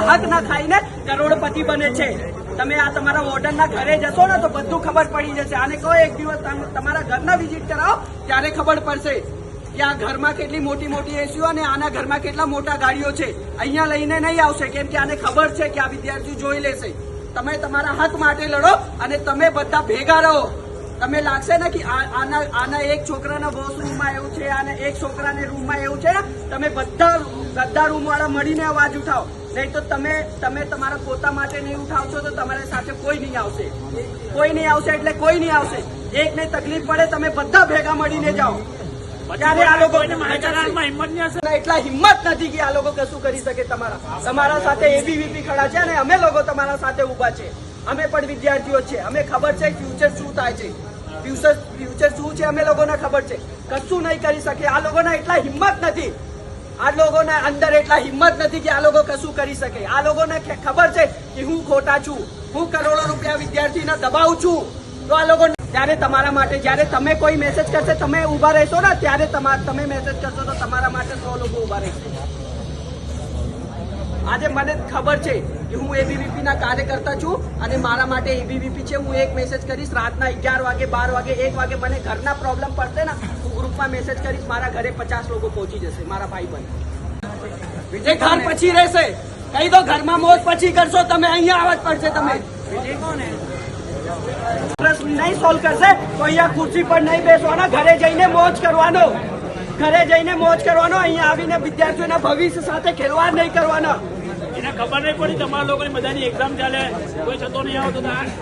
હક ના ખાઈને કરોડપતિ બને છે। તમે આ તમારા વોર્ડનના ઘરે જશો ને તો બધું ખબર પડી જશે। આને કહો એક દિવસ તમારા ઘરના વિઝિટ કરાવો ત્યારે ખબર પડશે કે આ ઘરમાં કેટલી મોટી મોટી એસીઓ અને આના ઘરમાં કેટલા મોટા ગાડીઓ છે। અહીંયા લઈને નહીં આવશે કેમ કે આને ખબર છે કે આ વિદ્યાર્થી જોઈ લેશે। તમે તમારા હક માટે લડો અને તમે બધા ભેગા રહો। તમે લાગશે ને કે આના એક છોકરાના વોશરૂમમાં એવું છે અને એક છોકરાને રૂમમાં એવું છે ને તમે બધા રૂમ વાળા મળીને અવાજ ઉઠાવો। નહીં તો તમે તમારા પોતા માટે નહીં ઉઠાવશો તો તમારી સાથે કોઈ નહીં આવશે। કોઈ નહીં આવશે એટલે કોઈ નહીં આવશે। એકને તકલીફ પડે તમે બધા ભેગા મળીને જાઓ। ત્યારે આ લોકો એટલા હિંમત નથી કે આ લોકો કશું કરી શકે। તમારા સાથે એબીવીપી ખડા છે અને અમે લોકો તમારા સાથે ઉભા છે। અમે પણ વિદ્યાર્થીઓ છે। અમે ખબર છે ફ્યુચર શું થાય છે, ફ્યુચર શું છે અમે લોકોને ખબર છે। કશું નહીં કરી શકે। આ લોકોના એટલા હિંમત નથી, આ લોકોના અંદર એટલા હિંમત નથી કે આ લોકો કશું કરી શકે। આ લોકોને ખબર છે કે હું ખોટા છું, હું કરોડો રૂપિયા વિદ્યાર્થીને દબાવું છું। તો આ લોકો ત્યારે તમારા માટે જયારે તમે કોઈ મેસેજ કરશે તમે ઉભા રહેશો ને ત્યારે તમે મેસેજ કરશો તો તમારા માટે 100 લોકો ઉભા રહેશે। આજે મને ખબર છે કે હું એબીવીપી ના કાર્યકર્તા છું અને મારા માટે એબીવીપી છે। હું એક મેસેજ કરીશ રાતના 11 વાગે 12 વાગે 1 વાગે મને ઘરના પ્રોબ્લેમ પડશે ને હું ગ્રુપમાં મેસેજ કરીશ। મારા ઘરે 50 લોકો પહોંચી જશે, મારા ભાઈ બંધ। વિજય ઘર પછી રહેશે, કહી દો ઘરમાં મોજ પછી કરશો તમે, અહીંયા આવવા જ પડશે। તમે નહીં સોલ્વ કરશે તો અહીંયા ખુરશી પર નહીં બેસવાના, ઘરે જઈને મોજ કરવાનો। ઘરે જઈને મોજ કરવાનો, અહીંયા આવીને વિદ્યાર્થીઓના ભવિષ્ય સાથે ખેલવાડ નહીં કરવાના। એને ખબર નહીં પડી તમારા લોકોની બધાની એક્ઝામ ચાલે, કોઈ થતો નહીં આવતો।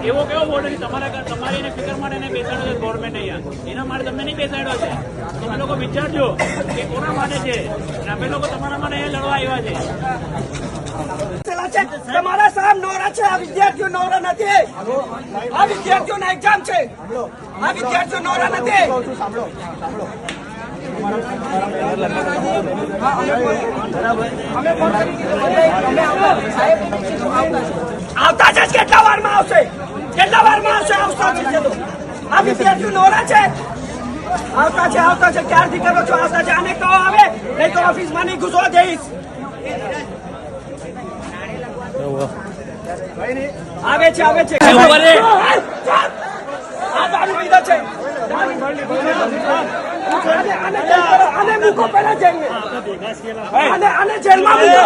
એવો કેવો બોર્ડ તમારી એને ફિકર માટે એને બેસાડ્યો છે ગવર્મેન્ટ અહીંયા, એના માટે તમને નહીં બેસાડ્યો છે। તમે લોકો વિચારજો કે કોના માટે છે, અમે લોકો તમારા માટે અહીંયા લડવા આવ્યા છે। તમારા સાહેબ નોરા છે, આ વિદ્યાર્થીઓ નોરા નથી। આ વિદ્યાર્થીઓના એક્ઝામ છે, આ વિદ્યાર્થીઓ નોરા નથી। આવતા છે કેટલા વારમાં આવશે, કેટલા વારમાં આવશે? આવતા છે આ વિદ્યાર્થીઓ નોરા છે, આવતા છે ક્યારથી કરો છો? આવતા છે, આને કહો આવે નહીં તો ઓફિસમાં નહીં ઘૂસવા દઈશ। આવે છે આ દારૂ પીધો છે, આને મૂકો પેલા જઈને, આને જેલમાં મૂકો।